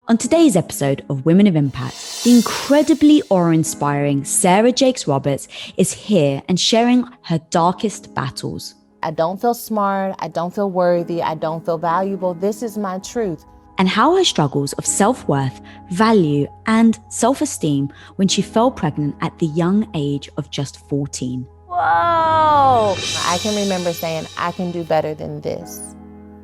On today's episode of Women of Impact, the incredibly awe-inspiring Sarah Jakes Roberts is here and sharing her darkest battles. I don't feel smart, I don't feel worthy, I don't feel valuable. This is my truth. And how her struggles of self-worth, value, and self-esteem when she fell pregnant at the young age of just 14. Whoa! I can remember saying, I can do better than this.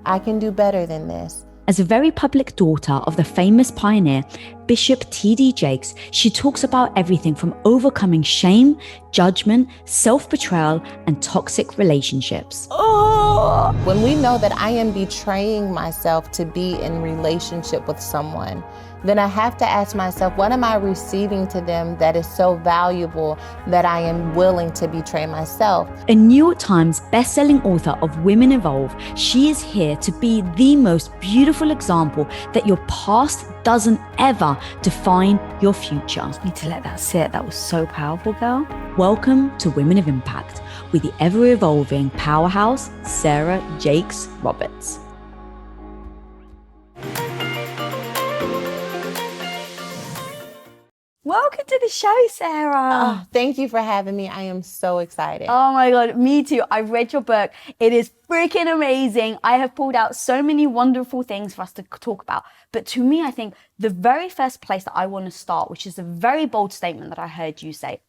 I can do better than this. As a very public daughter of the famous pioneer, Bishop T.D. Jakes, she talks about everything from overcoming shame, judgment, self-betrayal, and toxic relationships. Oh! When we know that I am betraying myself to be in relationship with someone, then I have to ask myself, what am I receiving to them that is so valuable that I am willing to betray myself? A New York Times best-selling author of Women Evolve, she is here to be the most beautiful example that your past doesn't ever define your future. I need to let that sit. That was so powerful, girl. Welcome to Women of Impact with the ever-evolving powerhouse, Sarah Jakes Roberts. Welcome to the show, Sarah. Oh, thank you for having me. I am so excited. Oh my God, me too. I've read your book. It is freaking amazing. I have pulled out so many wonderful things for us to talk about. But to me, I think the very first place that I want to start, which is a very bold statement that I heard you say,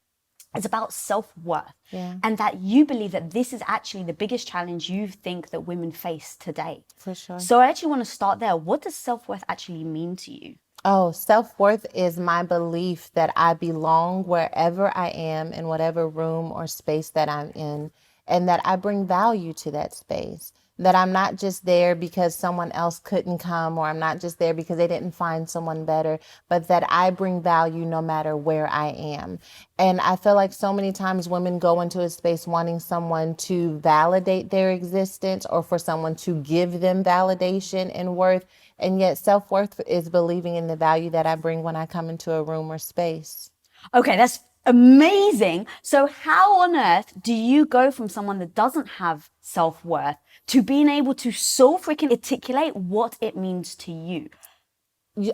is about self-worth. Yeah. And that you believe that this is actually the biggest challenge you think that women face today. For sure. So I actually want to start there. What does self-worth actually mean to you? Oh, self-worth is my belief that I belong wherever I am, in whatever room or space that I'm in, and that I bring value to that space. That I'm not just there because someone else couldn't come, or I'm not just there because they didn't find someone better, but that I bring value no matter where I am. And I feel like so many times women go into a space wanting someone to validate their existence or for someone to give them validation and worth. And yet self-worth is believing in the value that I bring when I come into a room or space. Okay, that's amazing. So how on earth do you go from someone that doesn't have self-worth to being able to so freaking articulate what it means to you?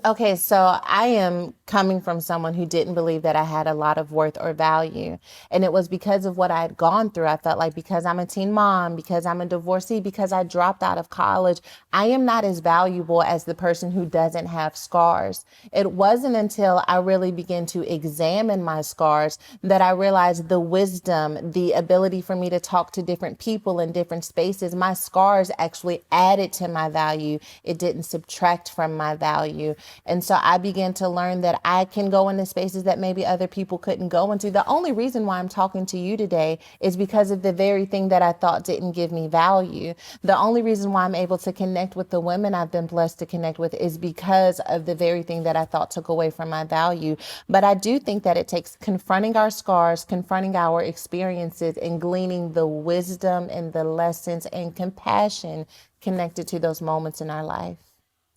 Okay, so I am coming from someone who didn't believe that I had a lot of worth or value. And it was because of what I had gone through. I felt like because I'm a teen mom, because I'm a divorcee, because I dropped out of college, I am not as valuable as the person who doesn't have scars. It wasn't until I really began to examine my scars that I realized the wisdom, the ability for me to talk to different people in different spaces. My scars actually added to my value. It didn't subtract from my value. And so I began to learn that I can go into spaces that maybe other people couldn't go into. The only reason why I'm talking to you today is because of the very thing that I thought didn't give me value. The only reason why I'm able to connect with the women I've been blessed to connect with is because of the very thing that I thought took away from my value. But I do think that it takes confronting our scars, confronting our experiences, and gleaning the wisdom and the lessons and compassion connected to those moments in our life.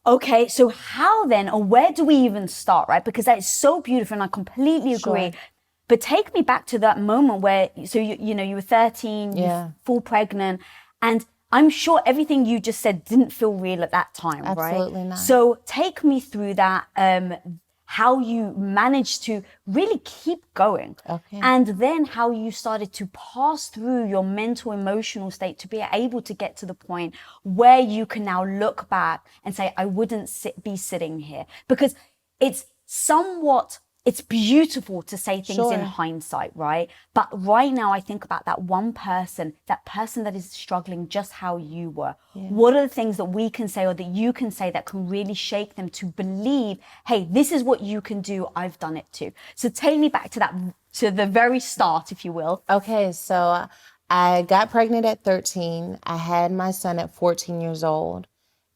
Okay, so how then, or where do we even start, right? Because that is so beautiful and I completely agree. Sure. But take me back to that moment where, so you were 13, Yeah. you fall pregnant, and I'm sure everything you just said didn't feel real at that time, right? Absolutely not. So take me through that, how you managed to really keep going. Okay. And then how you started to pass through your mental, emotional state to be able to get to the point where you can now look back and say, I wouldn't be sitting here. Because it's beautiful to say things Sure. in hindsight, right? But right now I think about that one person, that person that is struggling just how you were. Yeah. What are the things that we can say or that you can say that can really shake them to believe, hey, this is what you can do. I've done it too. So take me back to the very start, if you will. Okay, so I got pregnant at 13. I had my son at 14 years old.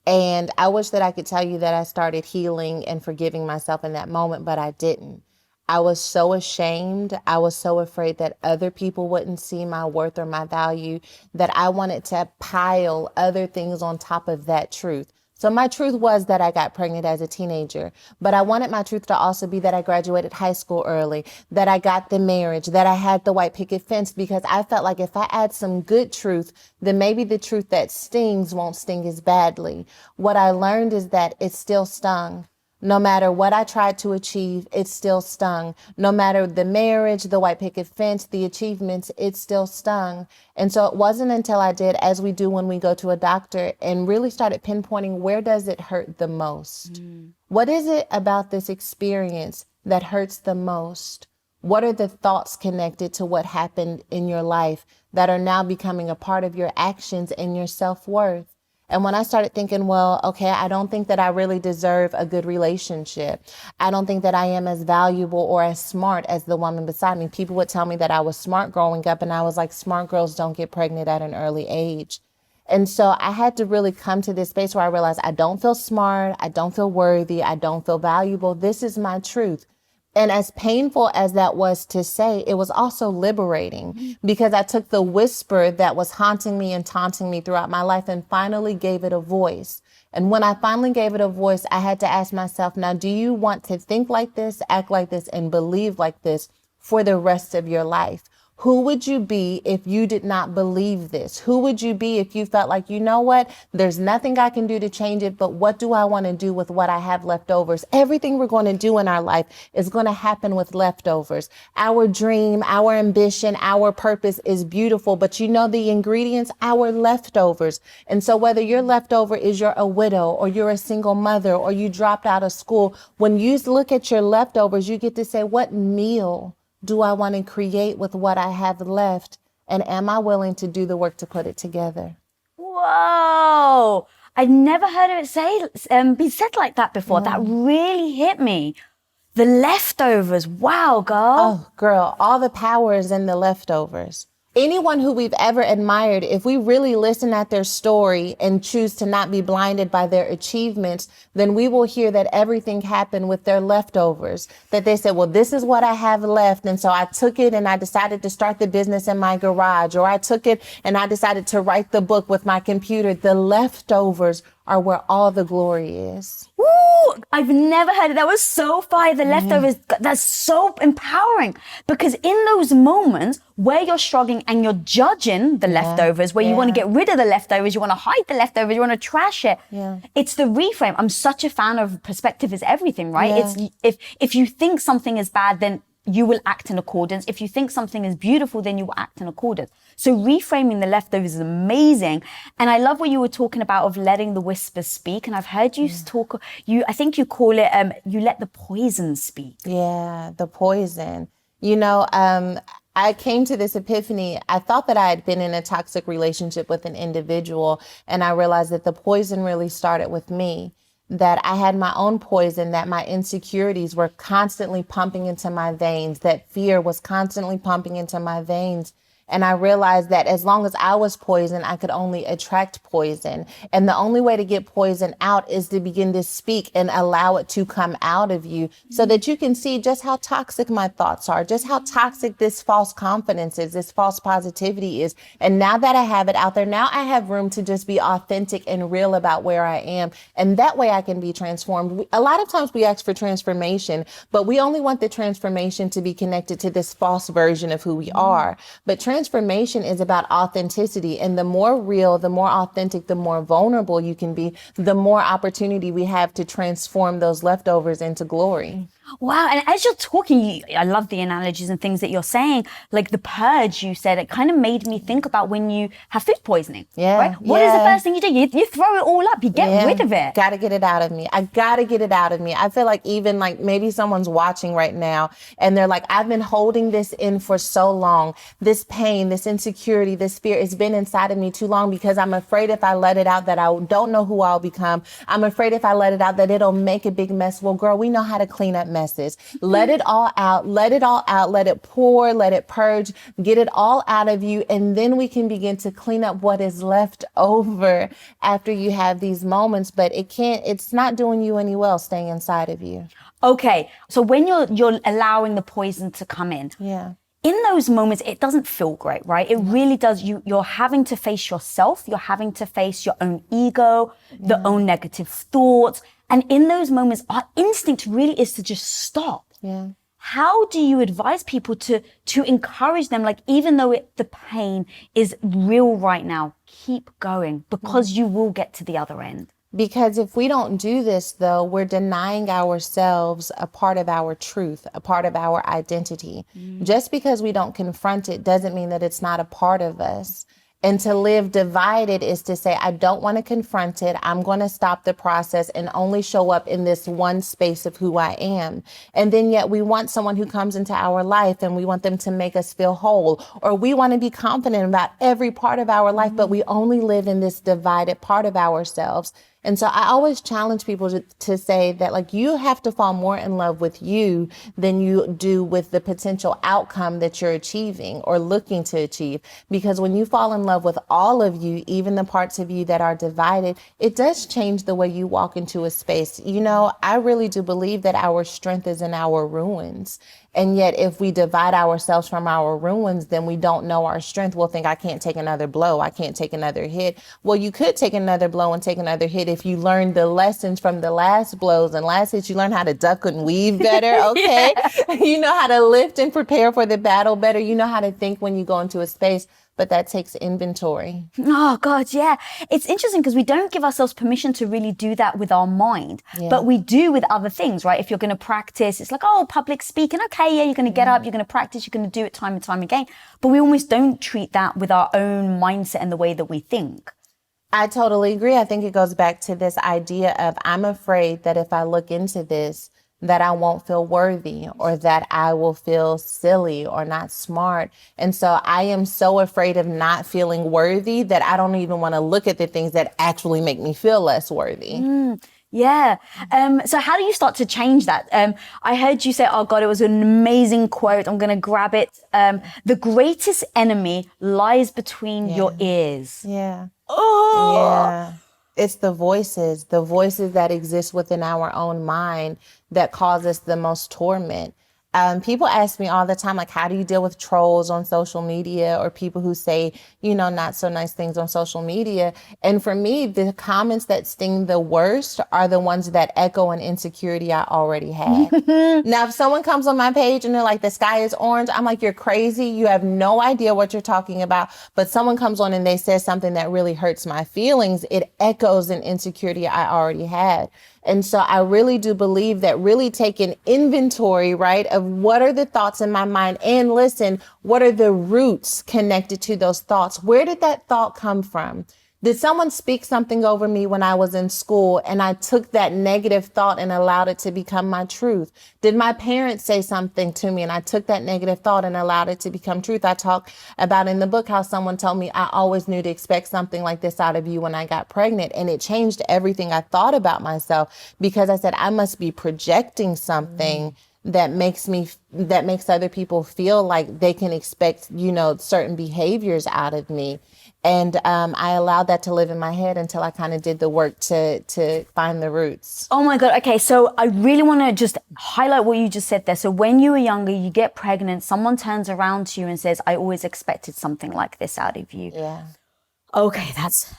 And I wish that I could tell you that I started healing and forgiving myself in that moment, but I didn't. I was so ashamed. I was so afraid that other people wouldn't see my worth or my value that I wanted to pile other things on top of that truth. So my truth was that I got pregnant as a teenager, but I wanted my truth to also be that I graduated high school early, that I got the marriage, that I had the white picket fence, because I felt like if I add some good truth, then maybe the truth that stings won't sting as badly. What I learned is that it still stung, No matter what I tried to achieve, it still stung. No matter the marriage, the white picket fence, the achievements, it still stung. And so it wasn't until I did, as we do when we go to a doctor, and really started pinpointing, where does it hurt the most? What is it about this experience that hurts the most? What are the thoughts connected to what happened in your life that are now becoming a part of your actions and your self-worth? And when I started thinking, well, okay, I don't think that I really deserve a good relationship. I don't think that I am as valuable or as smart as the woman beside me. People would tell me that I was smart growing up, and I was like, smart girls don't get pregnant at an early age. And so I had to really come to this space where I realized I don't feel smart. I don't feel worthy. I don't feel valuable. This is my truth. And as painful as that was to say, it was also liberating, because I took the whisper that was haunting me and taunting me throughout my life and finally gave it a voice. And when I finally gave it a voice, I had to ask myself, now, do you want to think like this, act like this, and believe like this for the rest of your life? Who would you be if you did not believe this? Who would you be if you felt like, you know what, there's nothing I can do to change it, but what do I want to do with what I have leftovers? Everything we're going to do in our life is going to happen with leftovers. Our dream, our ambition, our purpose is beautiful, but you know the ingredients, our leftovers. And so whether your leftover is you're a widow or you're a single mother or you dropped out of school, when you look at your leftovers, you get to say, what meal do I want to create with what I have left? And am I willing to do the work to put it together? Whoa. I've never heard it be said like that before. That really hit me. The leftovers. Wow, girl. Oh, girl, all the power is in the leftovers. Anyone who we've ever admired, if we really listen at their story and choose to not be blinded by their achievements, then we will hear that everything happened with their leftovers, that they said, well, this is what I have left. And so I took it and I decided to start the business in my garage, or I took it and I decided to write the book with my computer. The leftovers are where all the glory is. Ooh, I've never heard it. That was so fire. The leftovers, that's so empowering, because in those moments where you're struggling and you're judging the leftovers, where you want to get rid of the leftovers, you want to hide the leftovers, you want to trash it. It's the reframe. I'm such a fan of perspective is everything, right? It's if you think something is bad, then you will act in accordance. If you think something is beautiful, then you will act in accordance. So reframing the leftovers is amazing. And I love what you were talking about of letting the whispers speak. And I've heard you talk, I think you call it, you let the poison speak. Yeah, the poison. You know, I came to this epiphany. I thought that I had been in a toxic relationship with an individual, and I realized that the poison really started with me. That I had my own poison, that my insecurities were constantly pumping into my veins, that fear was constantly pumping into my veins. And I realized that as long as I was poison, I could only attract poison. And the only way to get poison out is to begin to speak and allow it to come out of you, so that you can see just how toxic my thoughts are, just how toxic this false confidence is, this false positivity is. And now that I have it out there, now I have room to just be authentic and real about where I am. And that way I can be transformed. A lot of times we ask for transformation, but we only want the transformation to be connected to this false version of who we are. But transformation is about authenticity. And the more real, the more authentic, the more vulnerable you can be, the more opportunity we have to transform those leftovers into glory. Wow. And as you're talking, I love the analogies and things that you're saying, like the purge, you said, it kind of made me think about when you have food poisoning. Right? What is the first thing you do? You throw it all up. You get rid of it. Got to get it out of me. I got to get it out of me. I feel like even like maybe someone's watching right now and they're like, I've been holding this in for so long. This pain, this insecurity, this fear, it's been inside of me too long, because I'm afraid if I let it out that I don't know who I'll become. I'm afraid if I let it out that it'll make a big mess. Well, girl, we know how to clean up messes. Let it all out. Let it all out. Let it pour. Let it purge. Get it all out of you. And then we can begin to clean up what is left over after you have these moments. But it's not doing you any well staying inside of you. Okay. So when you're allowing the poison to come in. In those moments, it doesn't feel great, right? It really does. You're having to face yourself. You're having to face your own ego, the own negative thoughts. And in those moments, our instinct really is to just stop. How do you advise people to encourage them? Like, even though the pain is real right now, keep going, because you will get to the other end. Because if we don't do this, though, we're denying ourselves a part of our truth, a part of our identity. Just because we don't confront it doesn't mean that it's not a part of us. And to live divided is to say, I don't want to confront it. I'm going to stop the process and only show up in this one space of who I am. And then yet we want someone who comes into our life and we want them to make us feel whole, or we want to be confident about every part of our life, but we only live in this divided part of ourselves. And so I always challenge people to say that, like, you have to fall more in love with you than you do with the potential outcome that you're achieving or looking to achieve. Because when you fall in love with all of you, even the parts of you that are divided, it does change the way you walk into a space. You know, I really do believe that our strength is in our ruins. And yet, if we divide ourselves from our ruins, then we don't know our strength. We'll think, I can't take another blow. I can't take another hit. Well, you could take another blow and take another hit if you learned the lessons from the last blows and last hits. You learn how to duck and weave better. Okay. You know how to lift and prepare for the battle better. You know how to think when you go into a space. But that takes inventory. Oh, God, yeah. It's interesting because we don't give ourselves permission to really do that with our mind, but we do with other things, right? If you're going to practice, it's like, oh, public speaking. Okay, yeah, you're going to get up, you're going to practice, you're going to do it time and time again. But we almost don't treat that with our own mindset and the way that we think. I totally agree. I think it goes back to this idea of, I'm afraid that if I look into this, that I won't feel worthy, or that I will feel silly or not smart. And so I am so afraid of not feeling worthy that I don't even want to look at the things that actually make me feel less worthy. Yeah. So how do you start to change that? I heard you say, oh God, it was an amazing quote. I'm going to grab it. The greatest enemy lies between your ears. Yeah. Oh, yeah. It's the voices that exist within our own mind that cause us the most torment. People ask me all the time, like, how do you deal with trolls on social media, or people who say, you know, not so nice things on social media? And for me, the comments that sting the worst are the ones that echo an insecurity I already had. Now, if someone comes on my page and they're like, the sky is orange, I'm like, you're crazy. You have no idea what you're talking about. But someone comes on and they say something that really hurts my feelings. It echoes an insecurity I already had. And so I really do believe that really taking inventory, right, of what are the thoughts in my mind, and listen, what are the roots connected to those thoughts? Where did that thought come from? Did someone speak something over me when I was in school and I took that negative thought and allowed it to become my truth? Did my parents say something to me and I took that negative thought and allowed it to become truth? I talk about in the book how someone told me, I always knew to expect something like this out of you when I got pregnant. And it changed everything I thought about myself, because I said, I must be projecting something that makes other people feel like they can expect, you know, certain behaviors out of me. And I allowed that to live in my head until I kind of did the work to find the roots. Oh my God. Okay. So I really want to just highlight what you just said there. So when you were younger, you get pregnant, someone turns around to you and says, I always expected something like this out of you. Yeah. Okay. Just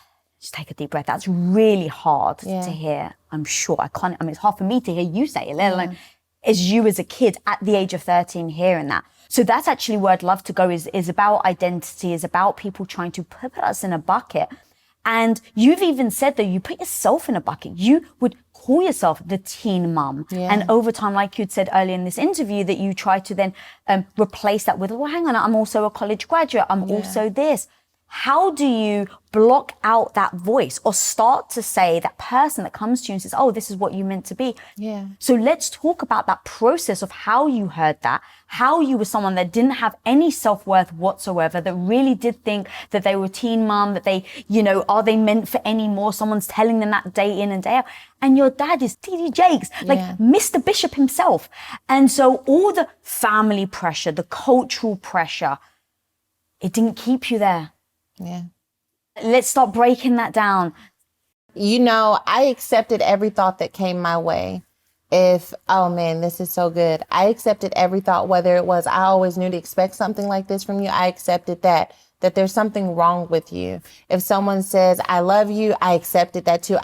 take a deep breath. That's really hard to hear. I'm sure it's hard for me to hear you say it, let alone as you as a kid at the age of 13 hearing that. So that's actually where I'd love to go, is about identity, is about people trying to put us in a bucket. And you've even said that you put yourself in a bucket. You would call yourself the teen mum. Yeah. And over time, like you'd said earlier in this interview, that you try to then replace that with, well, hang on, I'm also a college graduate. I'm also this. How do you block out that voice, or start to say that person that comes to you and says, oh, this is what you meant to be? Yeah. So let's talk about that process of how you heard that, how you were someone that didn't have any self-worth whatsoever, that really did think that they were a teen mom, that they, you know, are they meant for any more? Someone's telling them that day in and day out. And your dad is TD Jakes, like Mr. Bishop himself. And so all the family pressure, the cultural pressure, it didn't keep you there. Yeah. Let's start breaking that down. You know, I accepted every thought that came my way. Oh man, this is so good. I accepted every thought, whether it was, I always knew to expect something like this from you. I accepted that there's something wrong with you. If someone says, I love you, I accepted that too.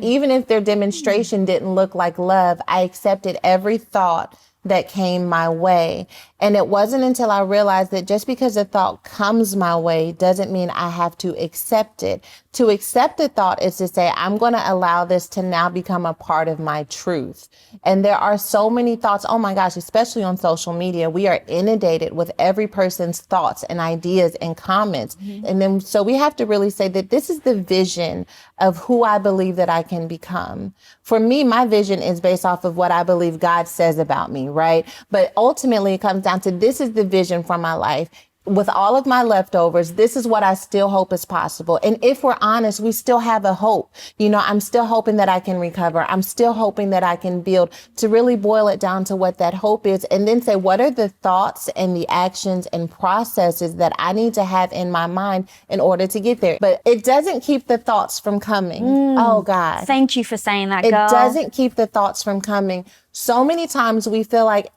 Even if their demonstration didn't look like love, I accepted every thought that came my way. And it wasn't until I realized that just because a thought comes my way doesn't mean I have to accept it. To accept a thought is to say, I'm going to allow this to now become a part of my truth. And there are so many thoughts. Oh my gosh, especially on social media, we are inundated with every person's thoughts and ideas and comments. And then so we have to really say that this is the vision of who I believe that I can become. For me, my vision is based off of what I believe God says about me, right? But ultimately, it comes down to this is the vision for my life. With all of my leftovers, this is what I still hope is possible. And if we're honest, we still have a hope. You know, I'm still hoping that I can recover. I'm still hoping that I can build, to really boil it down to what that hope is. And then say, what are the thoughts and the actions and processes that I need to have in my mind in order to get there? But it doesn't keep the thoughts from coming. Oh God. Thank you for saying that, girl. It doesn't keep the thoughts from coming. So many times we feel like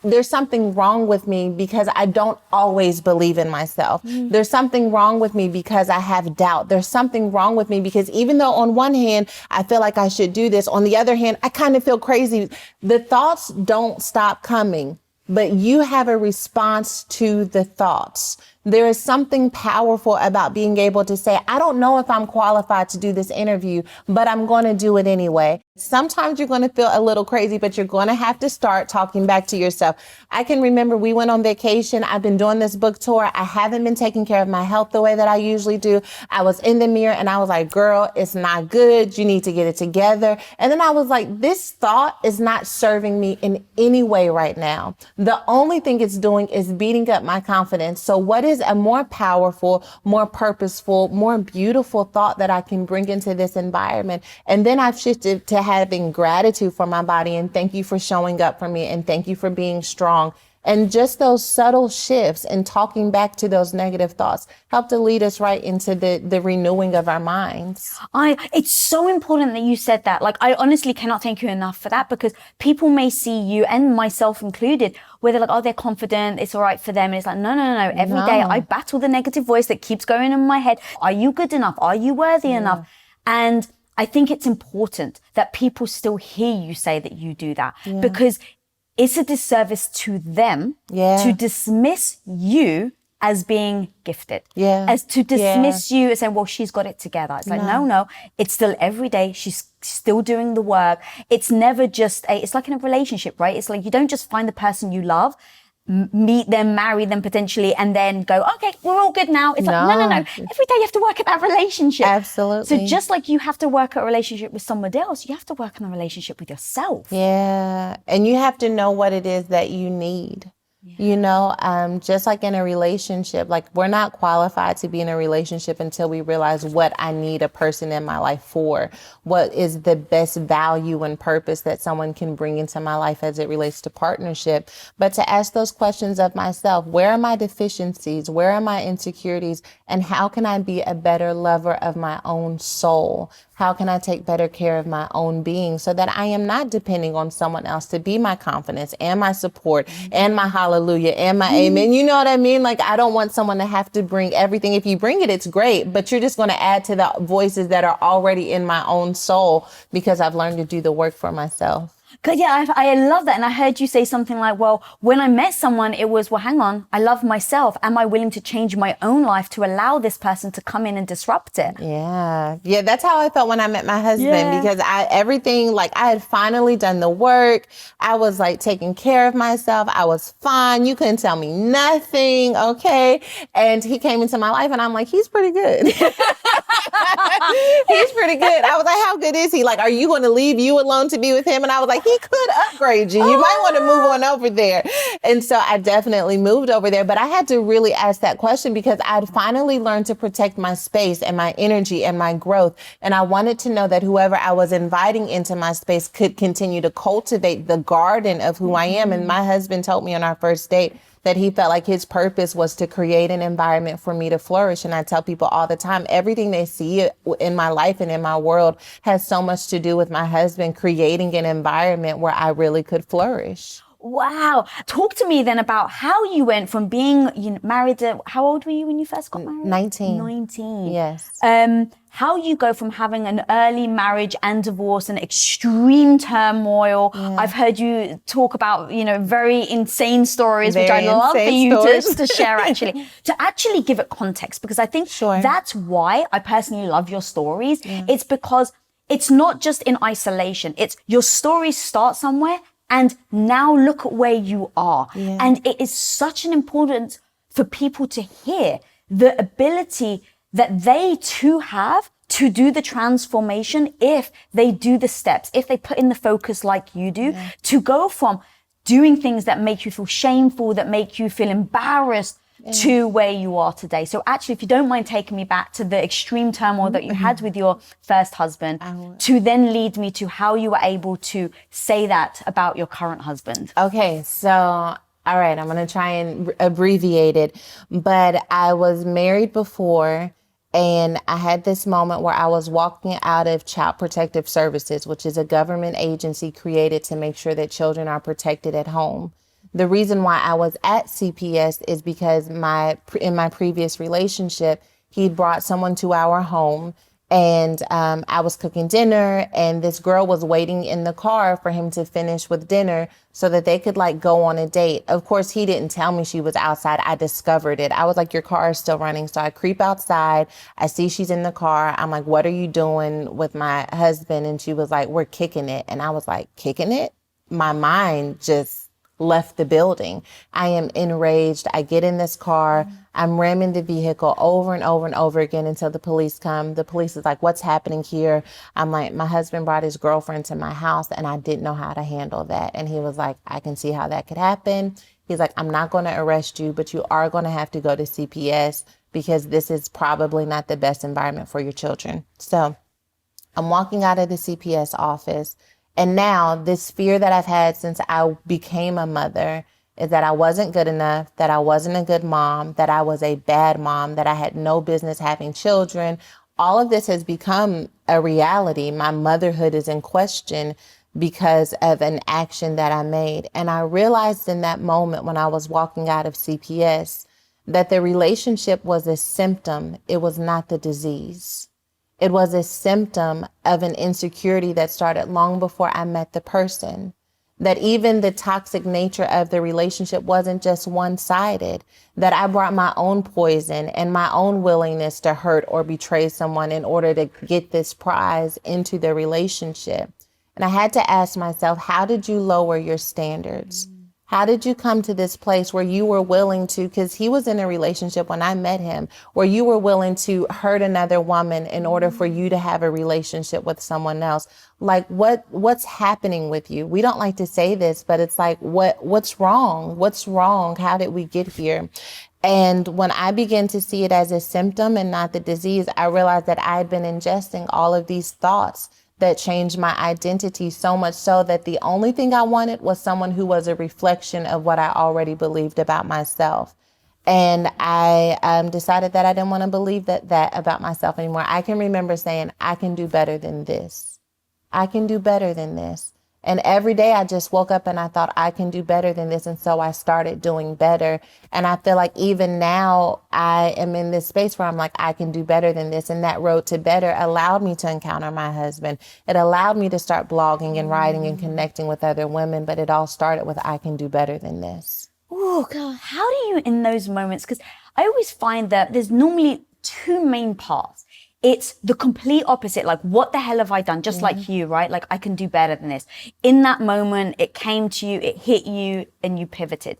there's something wrong with me because I don't always believe in myself. There's something wrong with me because I have doubt. There's something wrong with me because even though on one hand, I feel like I should do this, on the other hand, I kind of feel crazy. The thoughts don't stop coming, but you have a response to the thoughts. There is something powerful about being able to say, I don't know if I'm qualified to do this interview, but I'm going to do it anyway. Sometimes you're going to feel a little crazy, but you're going to have to start talking back to yourself. I can remember we went on vacation. I've been doing this book tour. I haven't been taking care of my health the way that I usually do. I was in the mirror and I was like, girl, it's not good. You need to get it together. And then I was like, this thought is not serving me in any way right now. The only thing it's doing is beating up my confidence. So what is a more powerful, more purposeful, more beautiful thought that I can bring into this environment? And then I've shifted to having gratitude for my body and thank you for showing up for me and thank you for being strong. And just those subtle shifts and talking back to those negative thoughts help to lead us right into the renewing of our minds. It's so important that you said that. Like, I honestly cannot thank you enough for that, because people may see you, and myself included, where they're like, oh, they're confident, it's all right for them. And it's like, no. Every day I battle the negative voice that keeps going in my head. Are you good enough? Are you worthy enough? And I think it's important that people still hear you say that you do that, because it's a disservice to them to dismiss you as being gifted, as to dismiss you as saying, well, she's got it together. It's like, no, it's still every day. She's still doing the work. It's never just it's like in a relationship, right? It's like you don't just find the person you love, meet them, marry them potentially, and then go, okay, we're all good now. It's like, no. Every day you have to work at that relationship. Absolutely. So just like you have to work at a relationship with somebody else, you have to work on a relationship with yourself. Yeah. And you have to know what it is that you need. You know, just like in a relationship, like we're not qualified to be in a relationship until we realize what I need a person in my life for, what is the best value and purpose that someone can bring into my life as it relates to partnership. But to ask those questions of myself, where are my deficiencies? Where are my insecurities? And how can I be a better lover of my own soul? How can I take better care of my own being so that I am not depending on someone else to be my confidence and my support and my hallelujah and my amen? You know what I mean? Like, I don't want someone to have to bring everything. If you bring it, it's great, but you're just going to add to the voices that are already in my own soul because I've learned to do the work for myself. I love that. And I heard you say something like, well, when I met someone, it was, well, hang on, I love myself. Am I willing to change my own life to allow this person to come in and disrupt it? Yeah, that's how I felt when I met my husband, because I had finally done the work. I was like taking care of myself. I was fine. You couldn't tell me nothing. Okay. And he came into my life and I'm like, he's pretty good. He's pretty good. I was like, how good is he? Like, are you going to leave you alone to be with him? And I was like, he could upgrade you. You might want to move on over there. And so I definitely moved over there. But I had to really ask that question because I'd finally learned to protect my space and my energy and my growth. And I wanted to know that whoever I was inviting into my space could continue to cultivate the garden of who I am. And my husband told me on our first date that he felt like his purpose was to create an environment for me to flourish. And I tell people all the time, everything they see in my life and in my world has so much to do with my husband creating an environment where I really could flourish. Wow. Talk to me then about how you went from being married. How old were you when you first got married? 19. 19. Yes. how you go from having an early marriage and divorce and extreme turmoil. I've heard you talk about, very insane stories, which I'd love for you to share actually, to actually give it context, because I think that's why I personally love your stories. It's because it's not just in isolation. It's your stories start somewhere and now look at where you are. And it is such an important for people to hear the ability that they too have to do the transformation if they do the steps, if they put in the focus like you do, to go from doing things that make you feel shameful, that make you feel embarrassed, to where you are today. So actually, if you don't mind taking me back to the extreme turmoil that you had with your first husband, to then lead me to how you were able to say that about your current husband. Okay, so all right, I'm going to try and abbreviate it, but I was married before, and I had this moment where I was walking out of Child Protective Services, which is a government agency created to make sure that children are protected at home. The reason why I was at CPS is because in my previous relationship, he brought someone to our home, and I was cooking dinner, and this girl was waiting in the car for him to finish with dinner so that they could go on a date. Of course, he didn't tell me she was outside. I discovered it. I was like, your car is still running. So I creep outside. I see she's in the car. I'm like, what are you doing with my husband? And she was like, we're kicking it. And I was like, kicking it? My mind just left the building. I am enraged. I get in this car. I'm ramming the vehicle over and over and over again until the police come. The police is like, what's happening here? I'm like, my husband brought his girlfriend to my house and I didn't know how to handle that. And he was like, I can see how that could happen. He's like, I'm not going to arrest you, but you are going to have to go to CPS because this is probably not the best environment for your children. So I'm walking out of the CPS office. And now this fear that I've had since I became a mother is that I wasn't good enough, that I wasn't a good mom, that I was a bad mom, that I had no business having children. All of this has become a reality. My motherhood is in question because of an action that I made. And I realized in that moment when I was walking out of CPS that the relationship was a symptom. It was not the disease. It was a symptom of an insecurity that started long before I met the person. That even the toxic nature of the relationship wasn't just one-sided, that I brought my own poison and my own willingness to hurt or betray someone in order to get this prize into the relationship. And I had to ask myself, how did you lower your standards? How did you come to this place where you were willing to, because he was in a relationship when I met him, where you were willing to hurt another woman in order for you to have a relationship with someone else? Like what's happening with you? We don't like to say this, but it's like, what's wrong? What's wrong? How did we get here? And when I began to see it as a symptom and not the disease, I realized that I had been ingesting all of these thoughts that changed my identity so much so that the only thing I wanted was someone who was a reflection of what I already believed about myself. And I decided that I didn't want to believe that about myself anymore. I can remember saying, I can do better than this. I can do better than this. And every day I just woke up and I thought I can do better than this. And so I started doing better. And I feel like even now I am in this space where I'm like, I can do better than this. And that road to better allowed me to encounter my husband. It allowed me to start blogging and writing and connecting with other women. But it all started with, I can do better than this. Oh, God, how do you in those moments? Because I always find that there's normally two main paths. It's the complete opposite. Like, what the hell have I done? Just like you, right? Like, I can do better than this. In that moment, it came to you, it hit you, and you pivoted.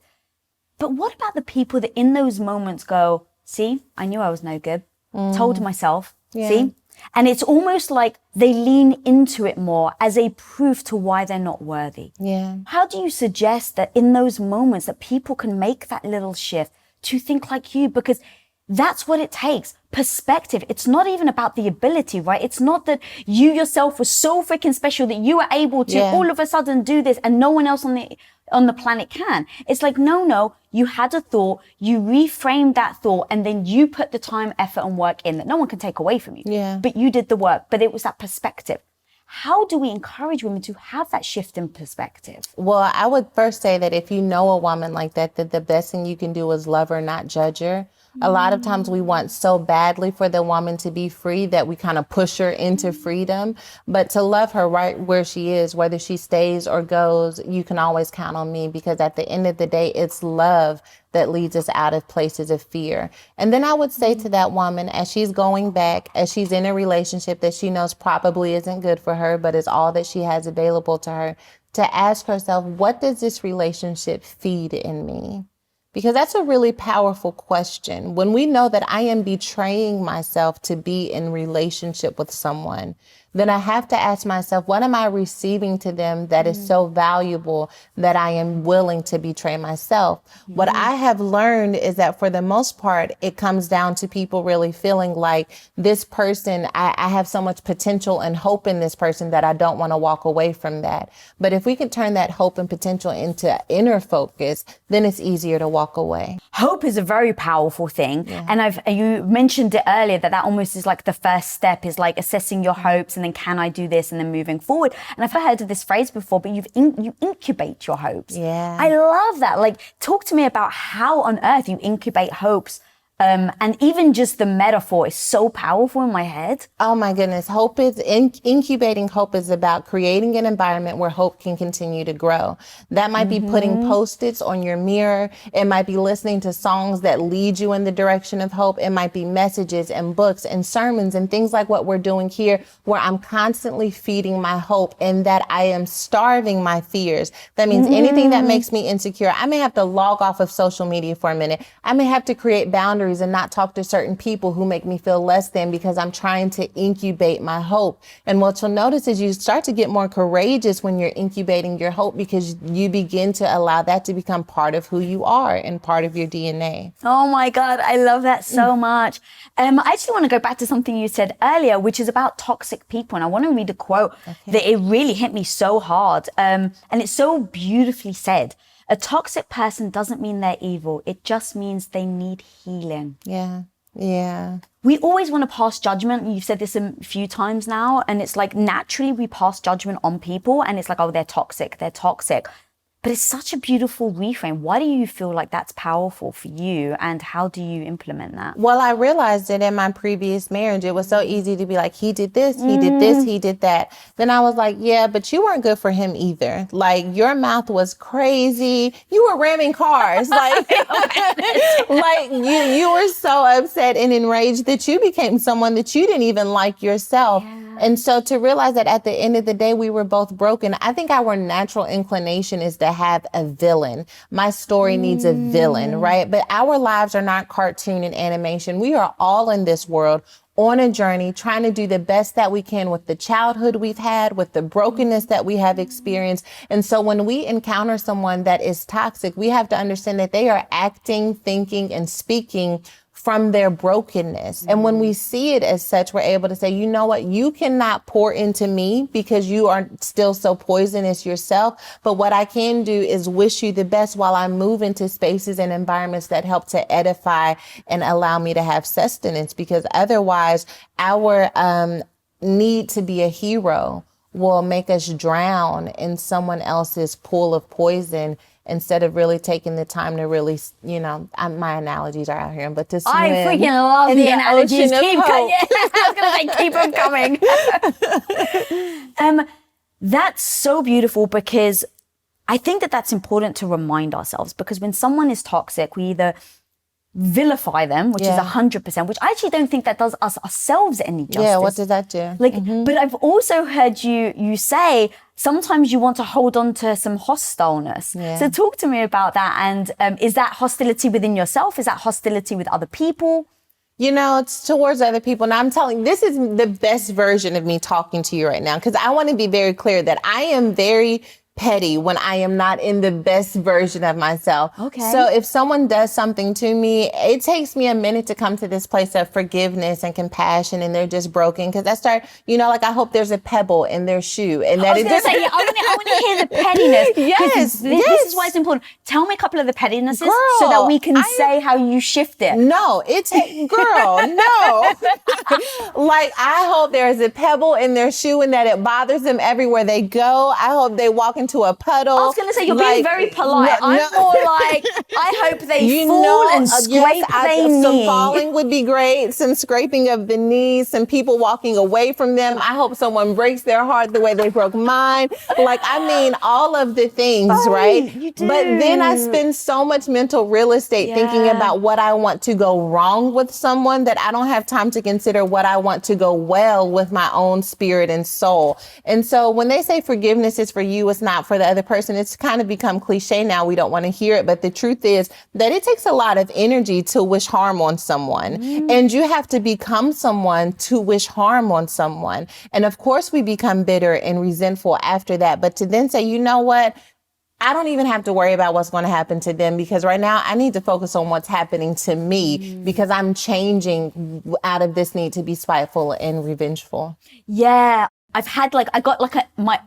But what about the people that in those moments go, see, I knew I was no good. Told myself, see? And it's almost like they lean into it more as a proof to why they're not worthy. Yeah. How do you suggest that in those moments that people can make that little shift to think like you? Because that's what it takes. Perspective. It's not even about the ability, right? It's not that you yourself were so freaking special that you were able to all of a sudden do this and no one else on the planet can. It's like, no, you had a thought, you reframed that thought, and then you put the time, effort, and work in that no one can take away from you. Yeah. But you did the work, but it was that perspective. How do we encourage women to have that shift in perspective? Well, I would first say that if you know a woman like that, that the best thing you can do is love her, not judge her. A lot of times we want so badly for the woman to be free that we kind of push her into freedom. But to love her right where she is, whether she stays or goes, you can always count on me, because at the end of the day, it's love that leads us out of places of fear. And then I would say to that woman, as she's going back, as she's in a relationship that she knows probably isn't good for her, but is all that she has available to her, to ask herself, what does this relationship feed in me? Because that's a really powerful question. When we know that I am betraying myself to be in relationship with someone, then I have to ask myself, what am I receiving to them that is so valuable that I am willing to betray myself? What I have learned is that for the most part, it comes down to people really feeling like this person, I have so much potential and hope in this person that I don't want to walk away from that. But if we can turn that hope and potential into inner focus, then it's easier to walk away. Hope is a very powerful thing. Yeah. And you mentioned it earlier that almost is like the first step, is like assessing your hopes, and then can I do this, and then moving forward. And I've heard of this phrase before, but you incubate your hopes. Yeah. I love that. Like, talk to me about how on earth you incubate hopes. And even just the metaphor is so powerful in my head. Oh my goodness. Hope is incubating. Hope is about creating an environment where hope can continue to grow. That might be putting Post-its on your mirror. It might be listening to songs that lead you in the direction of hope. It might be messages and books and sermons and things like what we're doing here, where I'm constantly feeding my hope, and that I am starving my fears. That means anything that makes me insecure. I may have to log off of social media for a minute. I may have to create boundaries and not talk to certain people who make me feel less than, because I'm trying to incubate my hope. And what you'll notice is you start to get more courageous when you're incubating your hope, because you begin to allow that to become part of who you are and part of your DNA. Oh my God, I love that so much. I actually want to go back to something you said earlier, which is about toxic people. And I want to read a quote that it really hit me so hard. And it's so beautifully said. A toxic person doesn't mean they're evil. It just means they need healing. Yeah. Yeah. We always want to pass judgment. You've said this a few times now. And it's like, naturally we pass judgment on people, and it's like, oh, they're toxic. But it's such a beautiful reframe. Why do you feel like that's powerful for you, and how do you implement that? Well, I realized that in my previous marriage, it was so easy to be like, he did this, he did this, he did that. Then I was like, yeah, but you weren't good for him either. Like, your mouth was crazy. You were ramming cars. Like, like you were so upset and enraged that you became someone that you didn't even like yourself. Yeah. And so to realize that at the end of the day, we were both broken. I think our natural inclination is to have a villain. My story needs a villain, right? But our lives are not cartoon and animation. We are all in this world on a journey, trying to do the best that we can with the childhood we've had, with the brokenness that we have experienced. And so when we encounter someone that is toxic, we have to understand that they are acting, thinking, and speaking from their brokenness. And when we see it as such, we're able to say, you know what, you cannot pour into me because you are still so poisonous yourself. But what I can do is wish you the best while I move into spaces and environments that help to edify and allow me to have sustenance, because otherwise our need to be a hero will make us drown in someone else's pool of poison, instead of really taking the time to really, my analogies are out here, but to swim. I freaking love the analogies. Keep coming. I was going to say, keep them coming. That's so beautiful, because I think that that's important to remind ourselves, because when someone is toxic, we either vilify them, which is 100%, which I actually don't think that does us ourselves any justice. Yeah, what does that do? But I've also heard you say sometimes you want to hold on to some hostileness. Yeah. So talk to me about that. And is that hostility within yourself? Is that hostility with other people? It's towards other people. Now I'm telling you, this is the best version of me talking to you right now, because I want to be very clear that I am very petty when I am not in the best version of myself. Okay. So if someone does something to me, it takes me a minute to come to this place of forgiveness and compassion, and they're just broken. Because I start, I hope there's a pebble in their shoe, and that I want to hear the pettiness. Yes, this is why it's important. Tell me a couple of the pettinesses, so that we can say how you shift it. No, no. Like, I hope there is a pebble in their shoe and that it bothers them everywhere they go. I hope they walk into into a puddle. I was going to say, you're being very polite. I'm more like, I hope they fall and scrape their knee. Some falling would be great. Some scraping of the knees, some people walking away from them. I hope someone breaks their heart the way they broke mine. Like, I mean, all of the things, right? You do. But then I spend so much mental real estate thinking about what I want to go wrong with someone that I don't have time to consider what I want to go well with my own spirit and soul. And so when they say forgiveness is for you, it's not for the other person, it's kind of become cliche now. We don't want to hear it. But the truth is that it takes a lot of energy to wish harm on someone. And you have to become someone to wish harm on someone. And of course, we become bitter and resentful after that. But to then say, you know what? I don't even have to worry about what's going to happen to them, because right now I need to focus on what's happening to me, because I'm changing out of this need to be spiteful and revengeful. Yeah. I've had I got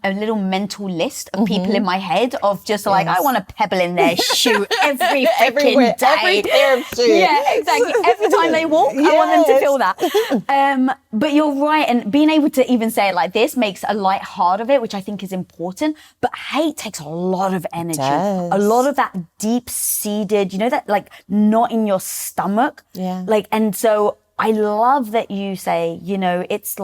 a little mental list of people in my head of just I want a pebble in their shoe every freaking day. Every pair of shoes. Yeah, exactly. Every time they walk, I want them to feel that. But you're right. And being able to even say it like this makes a light heart of it, which I think is important. But hate takes a lot of energy. A lot of that deep-seated, that knot in your stomach. Yeah. And so I love that you say, it's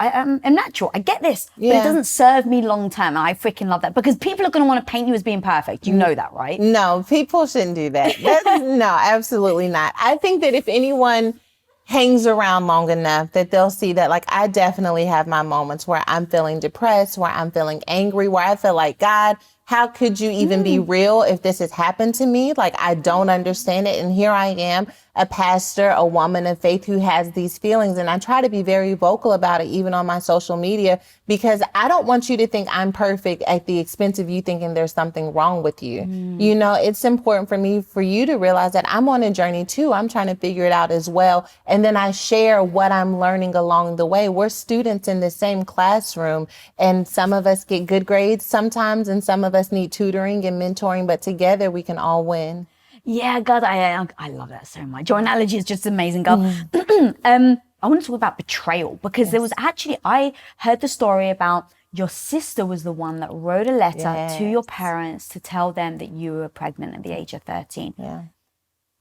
I'm natural. I get this, but it doesn't serve me long term. I freaking love that, because people are going to want to paint you as being perfect. You know that, right? No, people shouldn't do that. No, absolutely not. I think that if anyone hangs around long enough, that they'll see that I definitely have my moments where I'm feeling depressed, where I'm feeling angry, where I feel like, God, how could you even be real if this has happened to me? I don't understand it. And here I am, a pastor, a woman of faith who has these feelings. And I try to be very vocal about it, even on my social media, because I don't want you to think I'm perfect at the expense of you thinking there's something wrong with you. It's important for you to realize that I'm on a journey too. I'm trying to figure it out as well. And then I share what I'm learning along the way. We're students in the same classroom, and some of us get good grades sometimes, and some of us need tutoring and mentoring, but together we can all win. Yeah, God, I love that so much. Your analogy is just amazing, girl. I want to talk about betrayal, because there was I heard the story about your sister was the one that wrote a letter to your parents to tell them that you were pregnant at the age of 13. Yeah.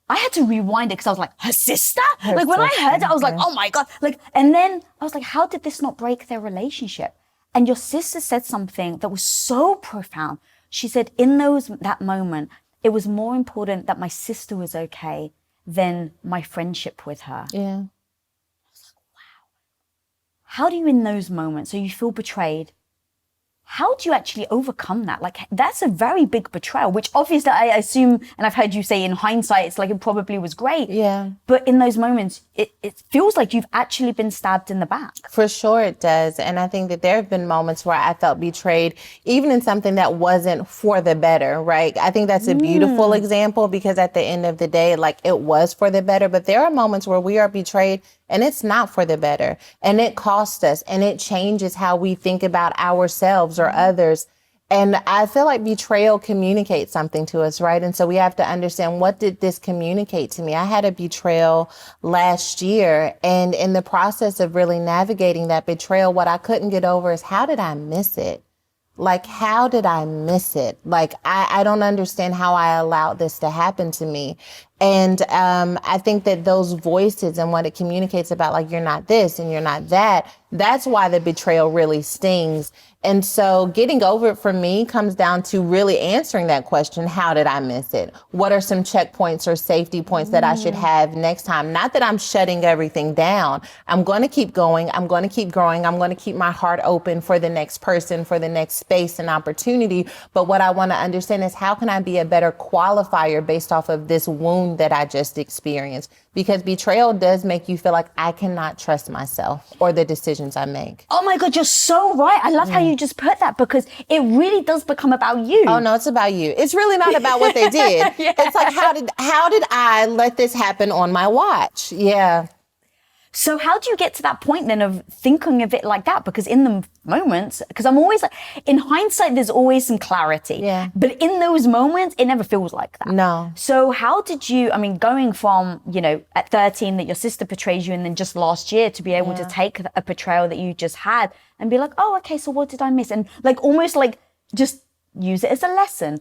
I had to rewind it, because I was like, her sister? When I heard it, I was like, oh my God. And then I was like, how did this not break their relationship? And your sister said something that was so profound. She said, in that moment, it was more important that my sister was okay than my friendship with her. Yeah. I was like, wow. How do you, in those moments, so you feel betrayed, how do you actually overcome that? That's a very big betrayal, which obviously I assume, and I've heard you say in hindsight, it's it probably was great. Yeah. But in those moments, it feels like you've actually been stabbed in the back. For sure it does. And I think that there have been moments where I felt betrayed, even in something that wasn't for the better, right? I think that's a beautiful example, because at the end of the day, it was for the better. But there are moments where we are betrayed and it's not for the better, and it costs us, and it changes how we think about ourselves or others. And I feel like betrayal communicates something to us, right? And so we have to understand, what did this communicate to me? I had a betrayal last year, and in the process of really navigating that betrayal, what I couldn't get over is, how did I miss it? How did I miss it? I don't understand how I allowed this to happen to me. And I think that those voices and what it communicates about, you're not this and you're not that, that's why the betrayal really stings. And so getting over it for me comes down to really answering that question. How did I miss it? What are some checkpoints or safety points that I should have next time? Not that I'm shutting everything down. I'm going to keep going. I'm going to keep growing. I'm going to keep my heart open for the next person, for the next space and opportunity. But what I want to understand is, how can I be a better qualifier based off of this wound that I just experienced? Because betrayal does make you feel like I cannot trust myself or the decisions I make. Oh my God, you're so right. I love how you just put that, because it really does become about you. Oh no, it's about you. It's really not about what they did. It's how did I let this happen on my watch? Yeah. So how do you get to that point then of thinking of it like that? Because in the moments, because I'm always in hindsight, there's always some clarity. Yeah. But in those moments, it never feels like that. No. So how did you, going from, at 13 that your sister betrays you, and then just last year to be able to take a betrayal that you just had and be like, oh, okay, so what did I miss? And almost just use it as a lesson.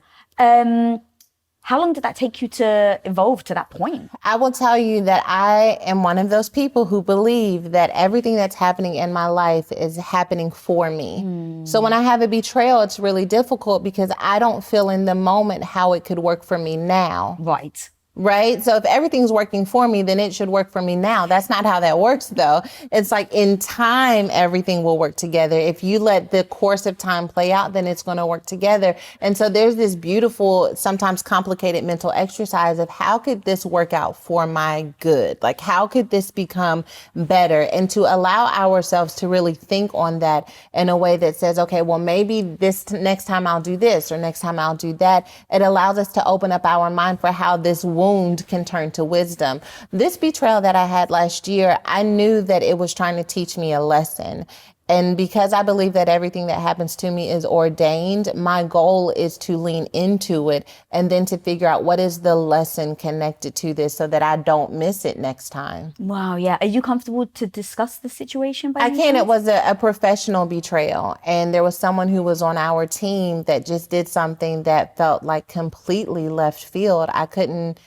How long did that take you to evolve to that point? I will tell you that I am one of those people who believe that everything that's happening in my life is happening for me. So when I have a betrayal, it's really difficult because I don't feel in the moment how it could work for me now. Right. Right? So if everything's working for me, then it should work for me now. That's not how that works, though. It's like in time, everything will work together. If you let the course of time play out, then it's going to work together. And so there's this beautiful, sometimes complicated mental exercise of how could this work out for my good? Like, how could this become better? And to allow ourselves to really think on that in a way that says, okay, well, maybe this next time I'll do this or next time I'll do that. It allows us to open up our mind for how this wound can turn to wisdom. This betrayal that I had last year, I knew that it was trying to teach me a lesson. And because I believe that everything that happens to me is ordained, my goal is to lean into it and then to figure out what is the lesson connected to this so that I don't miss it next time. Wow, yeah. Are you comfortable to discuss the situation? I can. It was a professional betrayal. And there was someone who was on our team that just did something that felt like completely left field. I couldn't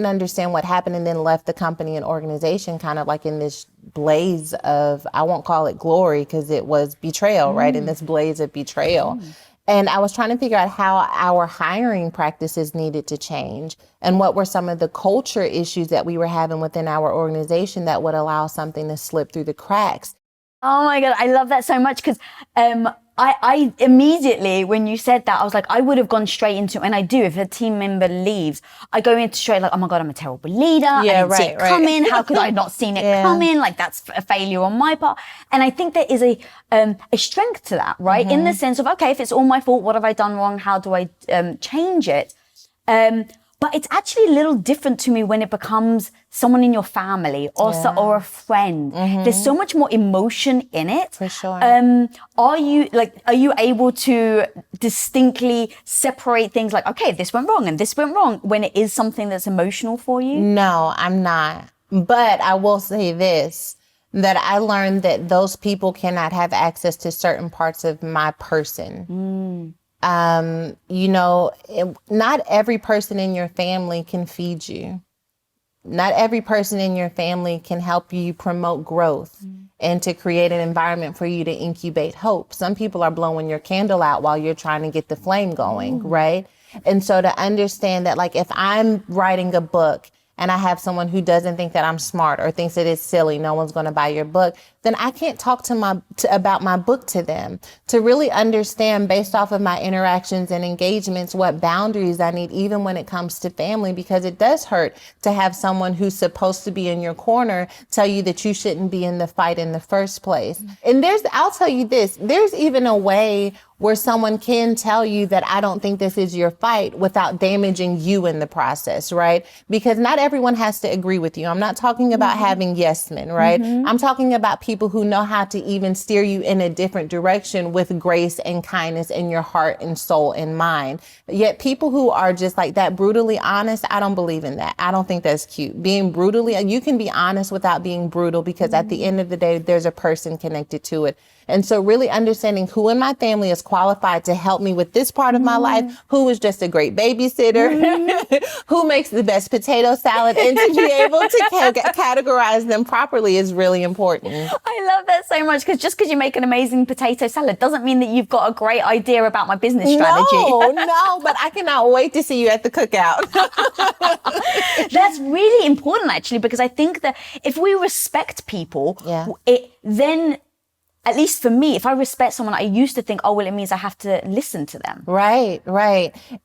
understand what happened, and then left the company and organization kind of like in this blaze of, I won't call it glory because it was betrayal, right? In this blaze of betrayal. And I was trying to figure out how our hiring practices needed to change and what were some of the culture issues that we were having within our organization that would allow something to slip through the cracks. Oh my God, I love that so much because I immediately, when you said that, I was like, I would have gone straight into, and I do, if a team member leaves, I go into straight like, oh my God, I'm a terrible leader. I didn't see it coming. How could I not seen it coming? Like that's a failure on my part. And I think there is a strength to that, right? In the sense of, okay, if it's all my fault, what have I done wrong? How do I change it? But it's actually a little different to me when it becomes someone in your family or a friend. There's so much more emotion in it. For sure. Are you able to distinctly separate things like, okay, this went wrong and this went wrong when it is something that's emotional for you? No, I'm not. But I will say this, that I learned that those people cannot have access to certain parts of my person. Not every person in your family can feed you. Not every person in your family can help you promote growth and to create an environment for you to incubate hope. Some people are blowing your candle out while you're trying to get the flame going, right? And so to understand that, like, if I'm writing a book and I have someone who doesn't think that I'm smart or thinks that it's silly, no one's going to buy your book, then I can't talk about my book to them. To really understand based off of my interactions and engagements what boundaries I need, even when it comes to family, because it does hurt to have someone who's supposed to be in your corner tell you that you shouldn't be in the fight in the first place. And I'll tell you this, there's even a way where someone can tell you that I don't think this is your fight without damaging you in the process, right? Because not everyone has to agree with you. I'm not talking about having yes men, right? I'm talking about people who know how to even steer you in a different direction with grace and kindness in your heart and soul and mind. Yet people who are just like that brutally honest, I don't believe in that. I don't think that's cute. Being brutally, you can be honest without being brutal because at the end of the day, there's a person connected to it. And so really understanding who in my family is qualified to help me with this part of my life, who is just a great babysitter, who makes the best potato salad, and to be able to categorize them properly is really important. I love that so much because just because you make an amazing potato salad doesn't mean that you've got a great idea about my business strategy. No, but I cannot wait to see you at the cookout. That's really important actually, because I think that if we respect people, then at least for me, if I respect someone, I used to think, oh, well, it means I have to listen to them. Right.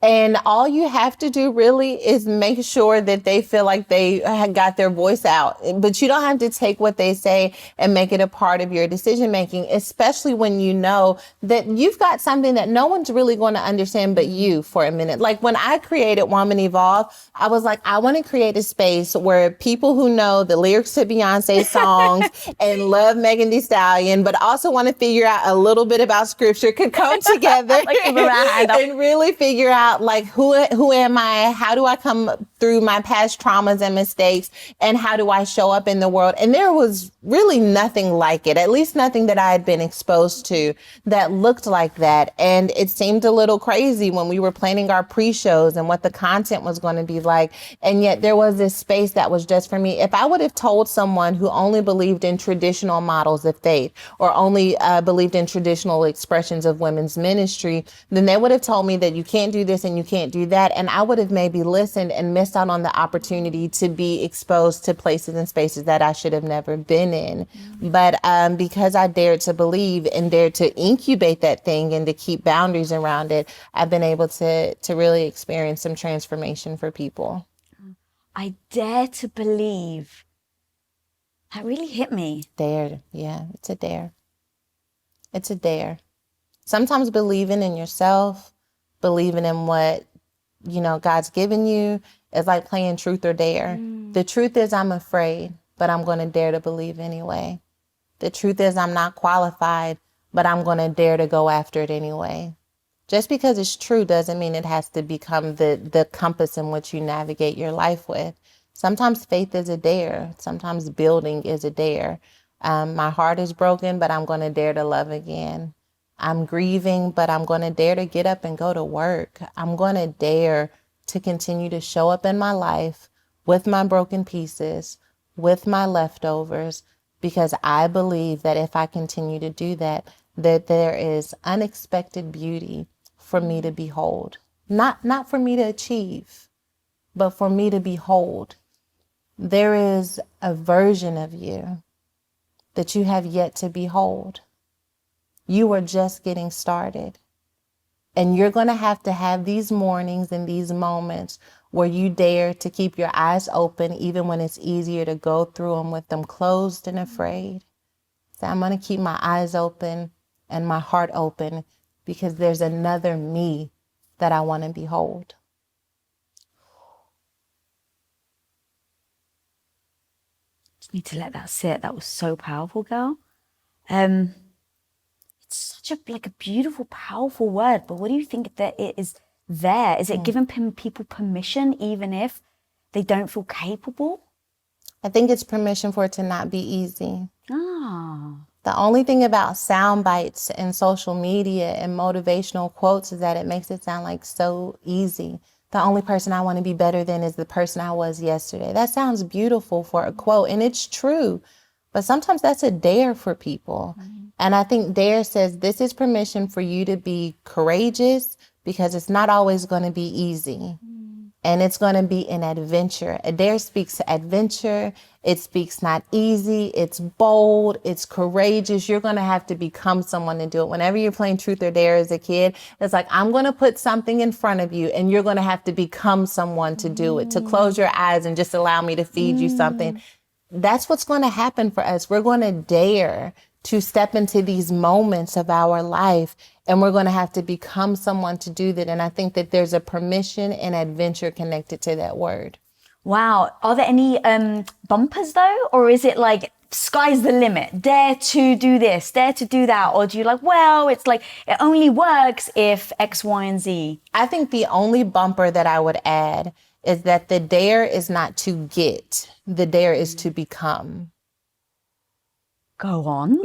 And all you have to do really is make sure that they feel like they got their voice out. But you don't have to take what they say and make it a part of your decision making, especially when you know that you've got something that no one's really going to understand but you for a minute. Like when I created Woman Evolve, I was like, I want to create a space where people who know the lyrics to Beyonce songs and love Megan Thee Stallion, but also want to figure out a little bit about scripture could come together and really figure out like who am I? How do I come through my past traumas and mistakes, and how do I show up in the world? And there was really nothing like it, at least nothing that I had been exposed to that looked like that. And it seemed a little crazy when we were planning our pre-shows and what the content was going to be like. And yet there was this space that was just for me. If I would have told someone who only believed in traditional models of faith or only believed in traditional expressions of women's ministry, then they would have told me that you can't do this and you can't do that. And I would have maybe listened and missed out on the opportunity to be exposed to places and spaces that I should have never been in. But because I dared to believe and dared to incubate that thing and to keep boundaries around it, I've been able to really experience some transformation for people. I dare to believe. That really hit me. Dare. Yeah, it's a dare. It's a dare. Sometimes believing in yourself, believing in what, God's given you, is like playing truth or dare. The truth is I'm afraid, but I'm going to dare to believe anyway. The truth is I'm not qualified, but I'm going to dare to go after it anyway. Just because it's true doesn't mean it has to become the compass in which you navigate your life with. Sometimes faith is a dare. Sometimes building is a dare. My heart is broken, but I'm going to dare to love again. I'm grieving, but I'm going to dare to get up and go to work. I'm going to dare to continue to show up in my life with my broken pieces, with my leftovers, because I believe that if I continue to do that, that there is unexpected beauty for me to behold. Not for me to achieve, but for me to behold. There is a version of you that you have yet to behold. You are just getting started. And you're going to have these mornings and these moments where you dare to keep your eyes open, even when it's easier to go through them with them closed and afraid. So I'm going to keep my eyes open and my heart open because there's another me that I want to behold. Just need to let that sit. That was so powerful, girl. It's such a beautiful, powerful word, but what do you think that it is there? Is it giving people permission even if they don't feel capable? I think it's permission for it to not be easy. Ah. The only thing about sound bites and social media and motivational quotes is that it makes it sound like so easy. The only person I want to be better than is the person I was yesterday. That sounds beautiful for a quote, and it's true. But sometimes that's a dare for people. And I think dare says this is permission for you to be courageous because it's not always going to be easy. And it's going to be an adventure. A dare speaks adventure. It speaks not easy. It's bold. It's courageous. You're going to have to become someone to do it. Whenever you're playing truth or dare as a kid, it's like, I'm going to put something in front of you and you're going to have to become someone to do it, to close your eyes and just allow me to feed you something. That's what's going to happen for us. We're going to dare to step into these moments of our life, and we're going to have to become someone to do that. And I think that there's a permission and adventure connected to that word. Wow. Are there any bumpers though? Or is it like sky's the limit? Dare to do this, dare to do that? Or do you it's like it only works if X, Y, and Z? I think the only bumper that I would add is that the dare is not to get, the dare is to become. Go on.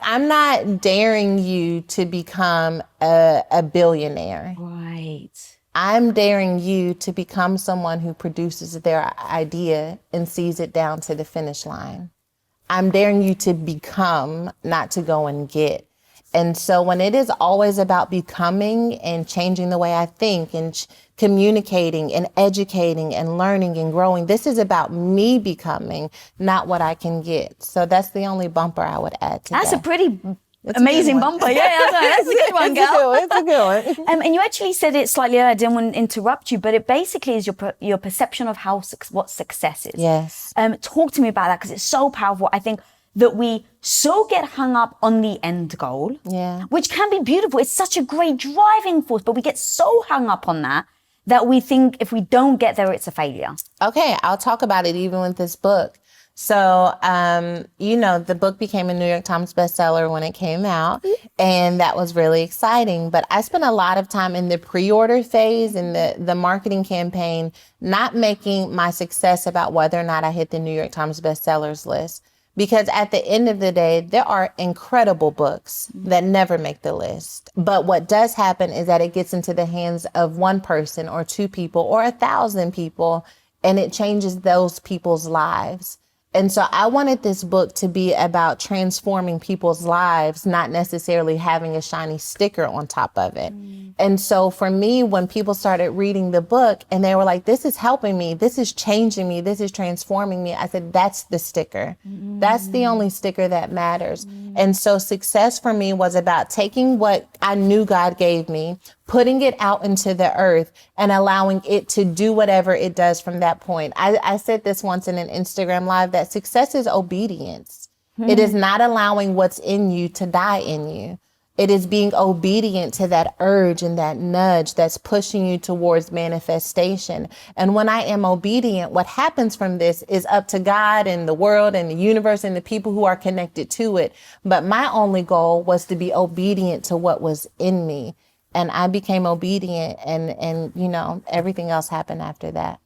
I'm not daring you to become a billionaire. Right. I'm daring you to become someone who produces their idea and sees it down to the finish line. I'm daring you to become, not to go and get. And so when it is always about becoming and changing the way I think and communicating and educating and learning and growing, this is about me becoming, not what I can get. So that's the only bumper I would add to That's that. a pretty amazing bumper. Yeah, that's a good one, girl. It's a good one. And you actually said it slightly earlier, I didn't want to interrupt you, but it basically is your perception of what success is. Yes. Talk to me about that because it's so powerful. I think that we so get hung up on the end goal, which can be beautiful. It's such a great driving force, but we get so hung up on that we think if we don't get there, it's a failure. Okay, I'll talk about it even with this book. So, the book became a New York Times bestseller when it came out, and that was really exciting. But I spent a lot of time in the pre-order phase and the marketing campaign, not making my success about whether or not I hit the New York Times bestsellers list. Because at the end of the day, there are incredible books that never make the list. But what does happen is that it gets into the hands of one person or two people or 1,000 people, and it changes those people's lives. And so I wanted this book to be about transforming people's lives, not necessarily having a shiny sticker on top of it. And so for me, when people started reading the book and they were like, this is helping me, this is changing me, this is transforming me, I said, that's the sticker. That's the only sticker that matters. And so success for me was about taking what I knew God gave me, putting it out into the earth and allowing it to do whatever it does from that point. I said this once in an Instagram live that success is obedience. It is not allowing what's in you to die in you. It is being obedient to that urge and that nudge that's pushing you towards manifestation. And when I am obedient, what happens from this is up to God and the world and the universe and the people who are connected to it. But my only goal was to be obedient to what was in me. And I became obedient and everything else happened after that.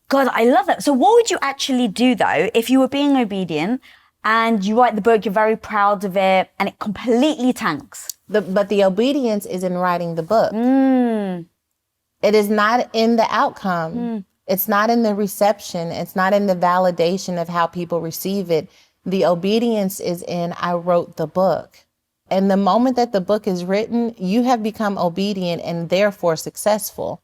God, I love that. So what would you actually do though, if you were being obedient and you write the book, you're very proud of it and it completely tanks? But the obedience is in writing the book. It is not in the outcome. It's not in the reception. It's not in the validation of how people receive it. The obedience is in, I wrote the book. And the moment that the book is written, you have become obedient and therefore successful.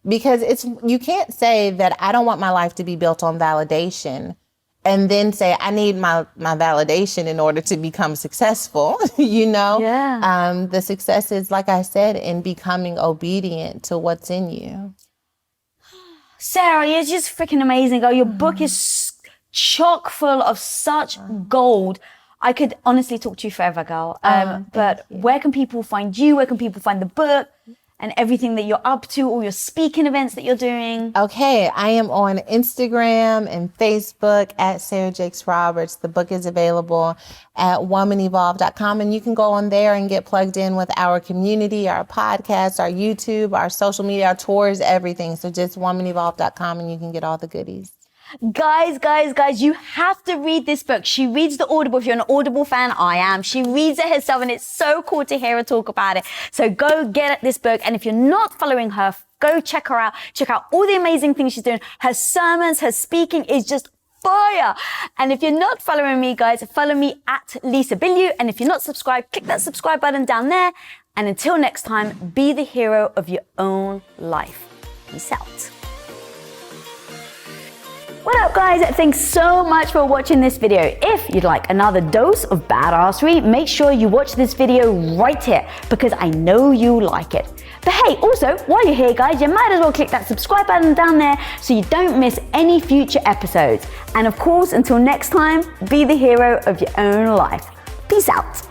Because you can't say that I don't want my life to be built on validation and then say I need my validation in order to become successful, Yeah. The success is, like I said, in becoming obedient to what's in you. Sarah, you're just freaking amazing, girl. Your book is chock full of such gold. I could honestly talk to you forever, girl. But where can people find you? Where can people find the book and everything that you're up to, all your speaking events that you're doing? Okay, I am on Instagram and Facebook at Sarah Jakes Roberts. The book is available at womanevolve.com, and you can go on there and get plugged in with our community, our podcast, our YouTube, our social media, our tours, everything. So just womanevolve.com and you can get all the goodies. Guys, you have to read this book. She reads the Audible. If you're an Audible fan, I am. She reads it herself and it's so cool to hear her talk about it. So go get this book. And if you're not following her, go check her out. Check out all the amazing things she's doing. Her sermons, her speaking is just fire. And if you're not following me, guys, follow me at Lisa Bilyeu. And if you're not subscribed, click that subscribe button down there. And until next time, be the hero of your own life. Peace out. What up, guys? Thanks so much for watching this video. If you'd like another dose of badassery, make sure you watch this video right here because I know you like it. But hey, also, while you're here, guys, you might as well click that subscribe button down there so you don't miss any future episodes. And of course, until next time, be the hero of your own life. Peace out.